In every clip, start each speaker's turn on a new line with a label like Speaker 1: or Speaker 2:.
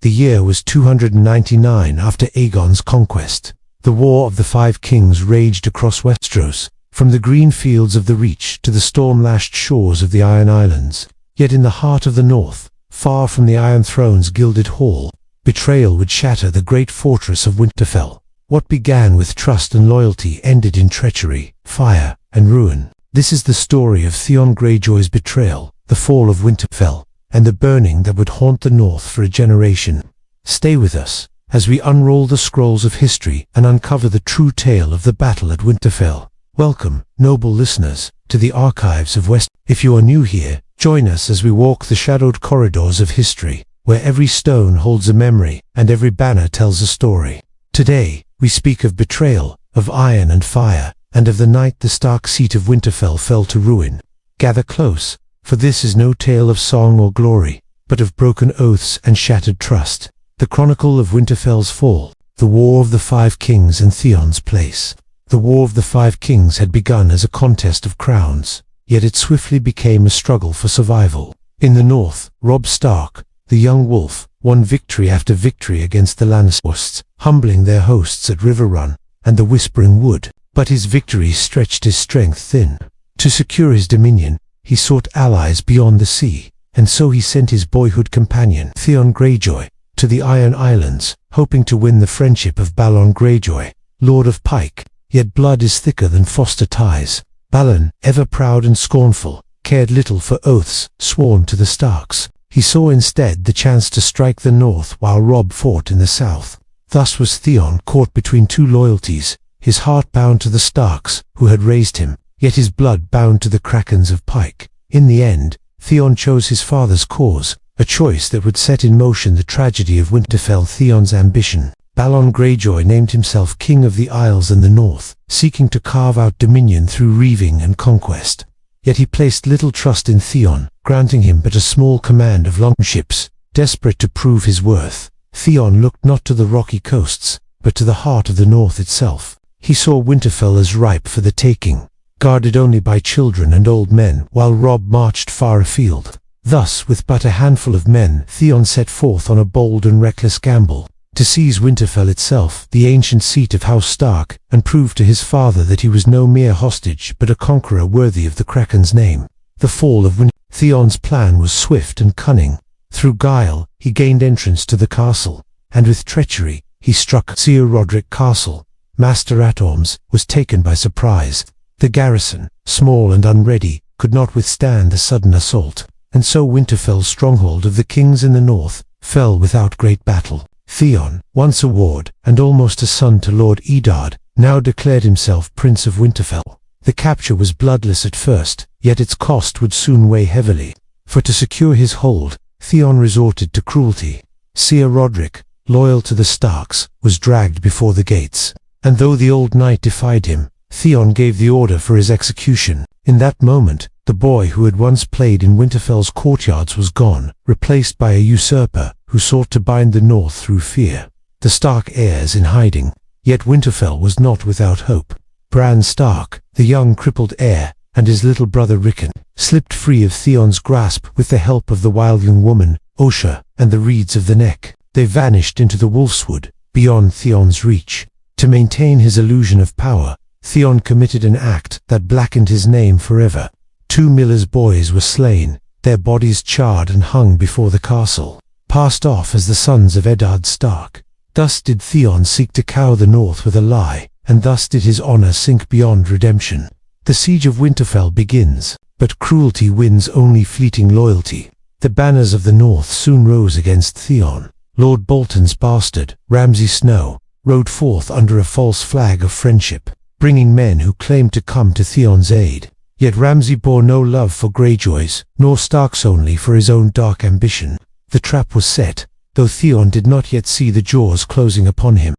Speaker 1: The year was 299 after Aegon's conquest. The War of the Five Kings raged across Westeros, from the green fields of the Reach to the storm-lashed shores of the Iron Islands. Yet in the heart of the north, far from the Iron Throne's gilded hall, betrayal would shatter the great fortress of Winterfell. What began with trust and loyalty ended in treachery, fire, and ruin. This is the story of Theon Greyjoy's betrayal, the fall of Winterfell, and the burning that would haunt the north for a generation. Stay with us as we unroll the scrolls of history and uncover the true tale of the battle at Winterfell. Welcome, noble listeners, to the archives of West. If you are new here, join us as we walk the shadowed corridors of history, where every stone holds a memory and every banner tells a story. Today, we speak of betrayal, of iron and fire, and of the night the stark seat of Winterfell fell to ruin. Gather close, for this is no tale of song or glory, but of broken oaths and shattered trust. The chronicle of Winterfell's fall, the War of the Five Kings and Theon's place. The War of the Five Kings had begun as a contest of crowns, yet it swiftly became a struggle for survival. In the north, Robb Stark, the young wolf, won victory after victory against the Lannisters, humbling their hosts at River Run and the Whispering Wood. But his victories stretched his strength thin. To secure his dominion, he sought allies beyond the sea, and so he sent his boyhood companion, Theon Greyjoy, to the Iron Islands, hoping to win the friendship of Balon Greyjoy, Lord of Pike. Yet blood is thicker than foster ties. Balon, ever proud and scornful, cared little for oaths sworn to the Starks. He saw instead the chance to strike the north while Robb fought in the south. Thus was Theon caught between two loyalties, his heart bound to the Starks, who had raised him, yet his blood bound to the Krakens of Pike. In the end, Theon chose his father's cause, a choice that would set in motion the tragedy of Winterfell. Theon's ambition. Balon Greyjoy named himself King of the Isles and the North, seeking to carve out dominion through reaving and conquest. Yet he placed little trust in Theon, granting him but a small command of longships. Desperate to prove his worth, Theon looked not to the rocky coasts, but to the heart of the north itself. He saw Winterfell as ripe for the taking, guarded only by children and old men, while Robb marched far afield. Thus, with but a handful of men, Theon set forth on a bold and reckless gamble, to seize Winterfell itself, the ancient seat of House Stark, and prove to his father that he was no mere hostage but a conqueror worthy of the Kraken's name. The fall of Theon's plan was swift and cunning. Through guile, he gained entrance to the castle, and with treachery, he struck Ser Roderick Castle. Master at Arms was taken by surprise. The garrison, small and unready, could not withstand the sudden assault, and so Winterfell's stronghold of the kings in the north fell without great battle. Theon, once a ward and almost a son to Lord Eddard, now declared himself Prince of Winterfell. The capture was bloodless at first, yet its cost would soon weigh heavily. For to secure his hold, Theon resorted to cruelty. Ser Roderick, loyal to the Starks, was dragged before the gates, and though the old knight defied him, Theon gave the order for his execution. In that moment, the boy who had once played in Winterfell's courtyards was gone, replaced by a usurper who sought to bind the north through fear. The Stark heirs in hiding, yet Winterfell was not without hope. Bran Stark, the young crippled heir, and his little brother Rickon, slipped free of Theon's grasp with the help of the wildling woman, Osha, and the reeds of the neck. They vanished into the Wolfswood, beyond Theon's reach. To maintain his illusion of power, Theon committed an act that blackened his name forever. 2 millers' boys were slain, their bodies charred and hung before the castle, passed off as the sons of Eddard Stark. Thus did Theon seek to cow the north with a lie, and thus did his honor sink beyond redemption. The siege of Winterfell begins, but cruelty wins only fleeting loyalty. The banners of the north soon rose against Theon. Lord Bolton's bastard, Ramsay Snow, rode forth under a false flag of friendship, bringing men who claimed to come to Theon's aid. Yet Ramsay bore no love for Greyjoys, nor Starks only for his own dark ambition. The trap was set, though Theon did not yet see the jaws closing upon him.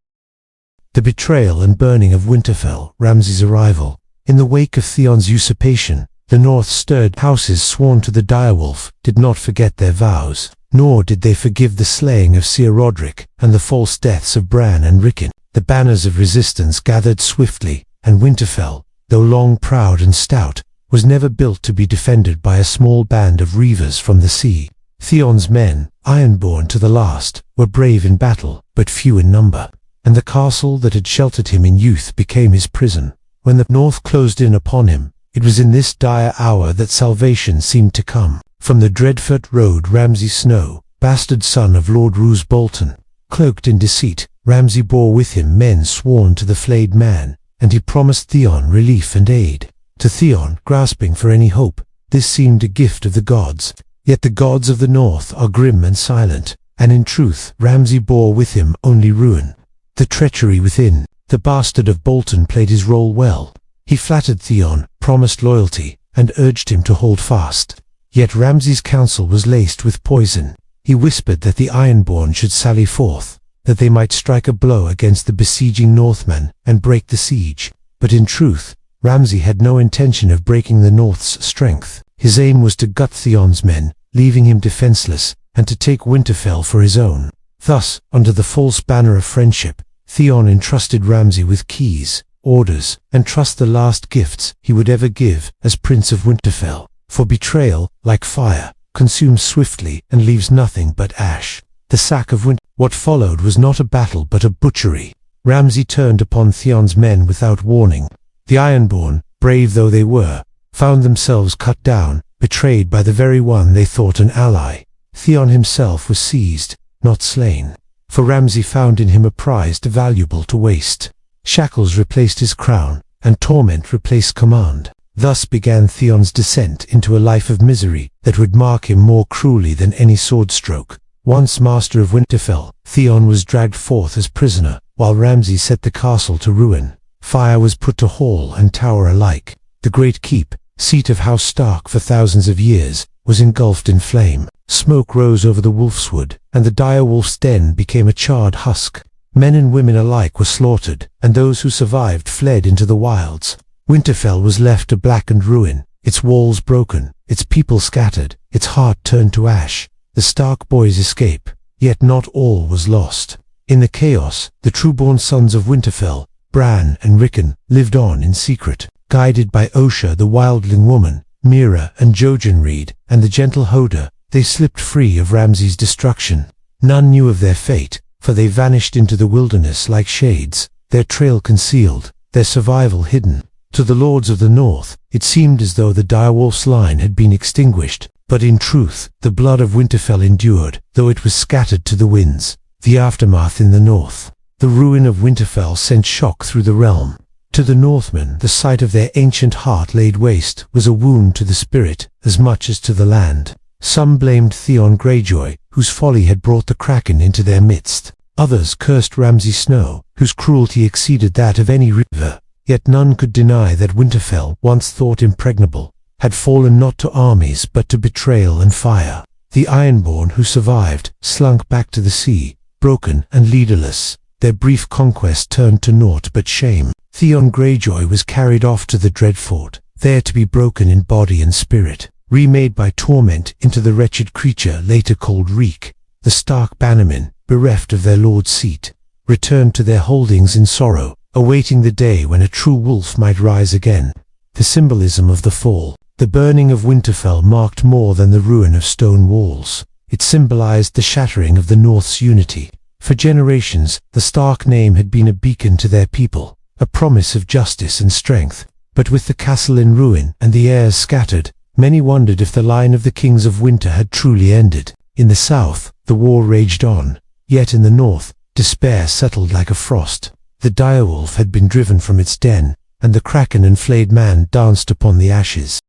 Speaker 1: The betrayal and burning of Winterfell, Ramsay's arrival. In the wake of Theon's usurpation, the north-stirred houses sworn to the direwolf did not forget their vows, nor did they forgive the slaying of Ser Roderick and the false deaths of Bran and Rickon. The banners of resistance gathered swiftly, and Winterfell, though long proud and stout, was never built to be defended by a small band of reavers from the sea. Theon's men, ironborn to the last, were brave in battle, but few in number, and the castle that had sheltered him in youth became his prison. When the north closed in upon him, it was in this dire hour that salvation seemed to come. From the Dreadfort rode Ramsay Snow, bastard son of Lord Roose Bolton. Cloaked in deceit, Ramsay bore with him men sworn to the flayed man, and he promised Theon relief and aid. To Theon, grasping for any hope, this seemed a gift of the gods. Yet the gods of the north are grim and silent, and in truth Ramsay bore with him only ruin. The treachery within, the bastard of Bolton played his role well. He flattered Theon, promised loyalty, and urged him to hold fast. Yet Ramsay's counsel was laced with poison. He whispered that the Ironborn should sally forth, that they might strike a blow against the besieging Northmen and break the siege. But in truth, Ramsay had no intention of breaking the North's strength. His aim was to gut Theon's men, leaving him defenseless, and to take Winterfell for his own. Thus, under the false banner of friendship, Theon entrusted Ramsay with keys, orders, and the last gifts he would ever give as Prince of Winterfell. For betrayal, like fire, consumes swiftly and leaves nothing but ash. The sack of What followed was not a battle but a butchery. Ramsay turned upon Theon's men without warning. The Ironborn, brave though they were, found themselves cut down, betrayed by the very one they thought an ally. Theon himself was seized, not slain, for Ramsay found in him a prize too valuable to waste. Shackles replaced his crown, and torment replaced command. Thus began Theon's descent into a life of misery that would mark him more cruelly than any sword stroke. Once master of Winterfell, Theon was dragged forth as prisoner, while Ramsay set the castle to ruin. Fire was put to hall and tower alike. The great keep, seat of House Stark for thousands of years, was engulfed in flame. Smoke rose over the wolfswood, and the dire wolf's den became a charred husk. Men and women alike were slaughtered, and those who survived fled into the wilds. Winterfell was left a blackened ruin, its walls broken, its people scattered, its heart turned to ash. The Stark boys escape, yet not all was lost. In the chaos, the true-born sons of Winterfell, Bran and Rickon, lived on in secret. Guided by Osha the wildling woman, Mira and Jojen Reed, and the gentle Hoda, they slipped free of Ramsay's destruction. None knew of their fate, for they vanished into the wilderness like shades, their trail concealed, their survival hidden. To the lords of the north, it seemed as though the direwolf's line had been extinguished, but in truth, the blood of Winterfell endured, though it was scattered to the winds. The aftermath in the north. The ruin of Winterfell sent shock through the realm. To the Northmen, the sight of their ancient heart laid waste was a wound to the spirit as much as to the land. Some blamed Theon Greyjoy, whose folly had brought the Kraken into their midst. Others cursed Ramsay Snow, whose cruelty exceeded that of any river. Yet none could deny that Winterfell, once thought impregnable, had fallen not to armies but to betrayal and fire. The Ironborn who survived slunk back to the sea, broken and leaderless. Their brief conquest turned to naught but shame. Theon Greyjoy was carried off to the Dreadfort, there to be broken in body and spirit, remade by torment into the wretched creature later called Reek. The Stark bannermen, bereft of their lord's seat, returned to their holdings in sorrow, awaiting the day when a true wolf might rise again. The symbolism of the fall. The burning of Winterfell marked more than the ruin of stone walls. It symbolized the shattering of the North's unity. For generations, the Stark name had been a beacon to their people, a promise of justice and strength. But with the castle in ruin and the heirs scattered, many wondered if the line of the kings of winter had truly ended. In the south, the war raged on. Yet in the north, despair settled like a frost. The direwolf had been driven from its den, and the Kraken and flayed man danced upon the ashes.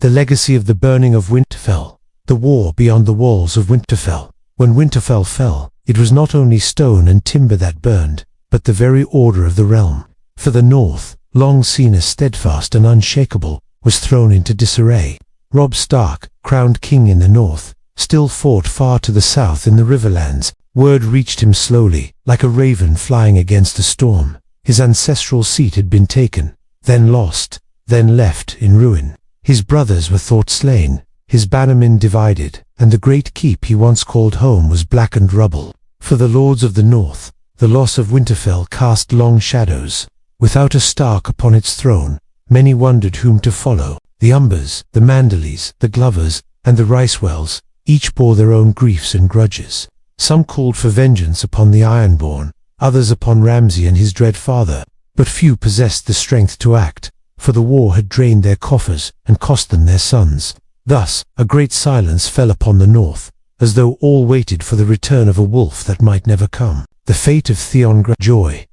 Speaker 1: The legacy of the burning of Winterfell. The war beyond the walls of Winterfell. When Winterfell fell, it was not only stone and timber that burned, but the very order of the realm. For the north, long seen as steadfast and unshakable, was thrown into disarray. Robb Stark, crowned king in the north, still fought far to the south in the Riverlands. Word reached him slowly, like a raven flying against a storm. His ancestral seat had been taken, then lost, then left in ruin. His brothers were thought slain, his bannermen divided, and the great keep he once called home was blackened rubble. For the lords of the north, the loss of Winterfell cast long shadows. Without a Stark upon its throne, many wondered whom to follow. The Umbers, the Manderleys, the Glovers, and the Ricewells, Each bore their own griefs and grudges. Some called for vengeance upon the Ironborn, others upon Ramsay and his dread father, but few possessed the strength to act, for the war had drained their coffers and cost them their sons. Thus, a great silence fell upon the north, as though all waited for the return of a wolf that might never come. The fate of Theon Greyjoy,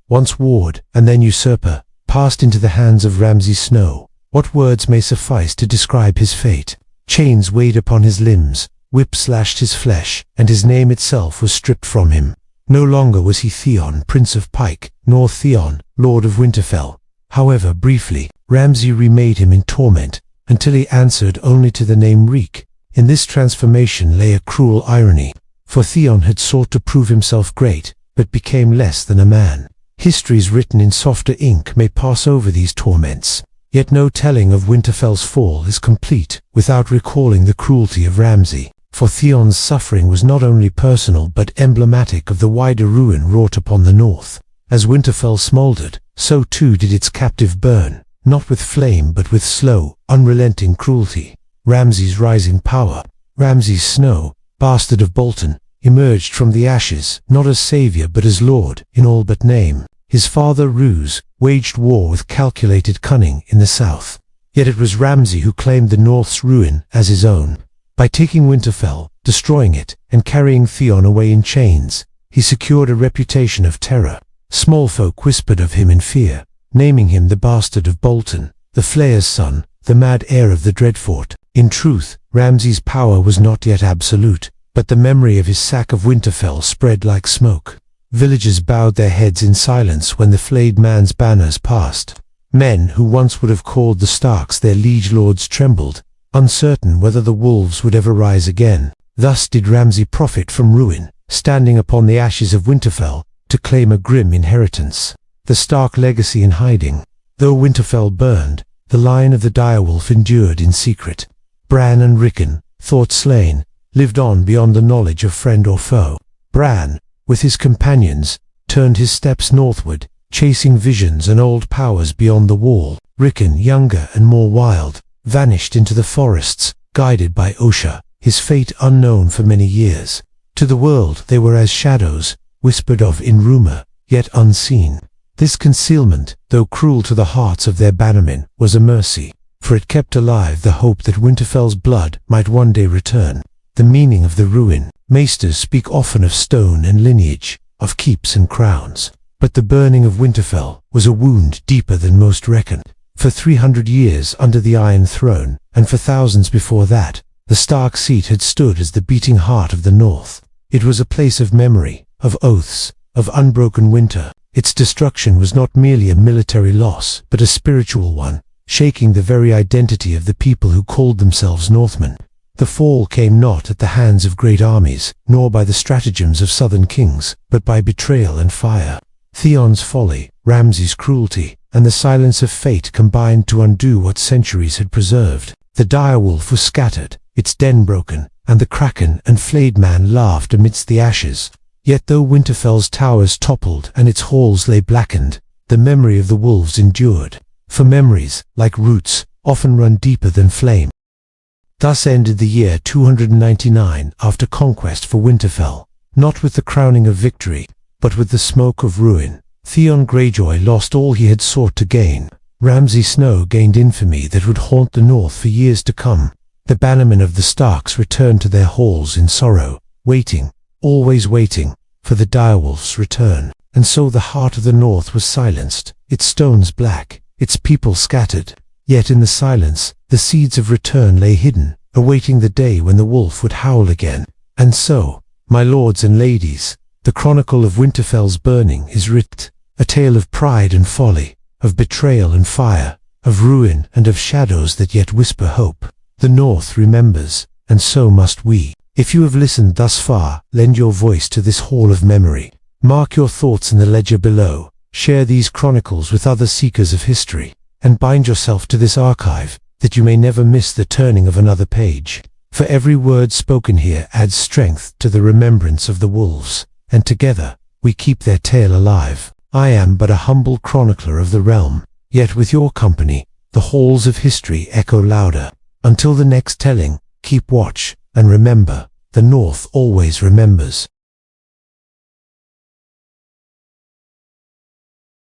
Speaker 1: once ward and then usurper, passed into the hands of Ramsay Snow. What words may suffice to describe his fate? Chains weighed upon his limbs, whips slashed his flesh, and his name itself was stripped from him. No longer was he Theon, Prince of Pike, nor Theon, Lord of Winterfell. However, briefly, Ramsay remade him in torment, until he answered only to the name Reek. In this transformation lay a cruel irony, for Theon had sought to prove himself great, but became less than a man. Histories written in softer ink may pass over these torments, yet no telling of Winterfell's fall is complete without recalling the cruelty of Ramsay, for Theon's suffering was not only personal but emblematic of the wider ruin wrought upon the north. As Winterfell smouldered, so too did its captive burn, not with flame but with slow, unrelenting cruelty. Ramsay's rising power, Ramsay Snow, bastard of Bolton, emerged from the ashes, not as savior but as lord, in all but name. His father Roose waged war with calculated cunning in the south. Yet it was Ramsay who claimed the north's ruin as his own. By taking Winterfell, destroying it, and carrying Theon away in chains, he secured a reputation of terror. Small folk whispered of him in fear, naming him the bastard of Bolton, the Flayer's son, the mad heir of the Dreadfort. In truth, Ramsay's power was not yet absolute, but the memory of his sack of Winterfell spread like smoke. Villagers bowed their heads in silence when the flayed man's banners passed. Men who once would have called the Starks their liege lords trembled, uncertain whether the wolves would ever rise again. Thus did Ramsay profit from ruin, standing upon the ashes of Winterfell to claim a grim inheritance. The Stark legacy in hiding. Though Winterfell burned, the line of the direwolf endured in secret. Bran and Rickon, thought slain, lived on beyond the knowledge of friend or foe. Bran, with his companions, turned his steps northward, chasing visions and old powers beyond the wall. Rickon, younger and more wild, vanished into the forests, guided by Osha, his fate unknown for many years. To the world they were as shadows, whispered of in rumor, yet unseen. This concealment, though cruel to the hearts of their bannermen, was a mercy, for it kept alive the hope that Winterfell's blood might one day return. The meaning of the ruin. Maesters speak often of stone and lineage, of keeps and crowns. But the burning of Winterfell was a wound deeper than most reckon. For 300 years under the Iron Throne, and for thousands before that, the Stark seat had stood as the beating heart of the North. It was a place of memory, of oaths, of unbroken winter. Its destruction was not merely a military loss, but a spiritual one, shaking the very identity of the people who called themselves Northmen. The fall came not at the hands of great armies, nor by the stratagems of southern kings, but by betrayal and fire. Theon's folly, Ramsay's cruelty, and the silence of fate combined to undo what centuries had preserved. The direwolf was scattered, its den broken, and the kraken and flayed man laughed amidst the ashes. Yet though Winterfell's towers toppled and its halls lay blackened, the memory of the wolves endured. For memories, like roots, often run deeper than flame. Thus ended the year 299 after conquest for Winterfell, not with the crowning of victory, but with the smoke of ruin. Theon Greyjoy lost all he had sought to gain. Ramsay Snow gained infamy that would haunt the north for years to come. The bannermen of the Starks returned to their halls in sorrow, waiting, always waiting, for the direwolf's return. And so the heart of the north was silenced, its stones black, its people scattered. Yet in the silence, the seeds of return lay hidden, awaiting the day when the wolf would howl again. And so, my lords and ladies, the chronicle of Winterfell's burning is writ, a tale of pride and folly, of betrayal and fire, of ruin and of shadows that yet whisper hope. The North remembers, and so must we. If you have listened thus far, lend your voice to this hall of memory. Mark your thoughts in the ledger below, share these chronicles with other seekers of history, and bind yourself to this archive, that you may never miss the turning of another page. For every word spoken here adds strength to the remembrance of the wolves, and together we keep their tale alive. I am but a humble chronicler of the realm, yet with your company, the halls of history echo louder. Until the next telling, Keep watch, and remember, the North always remembers.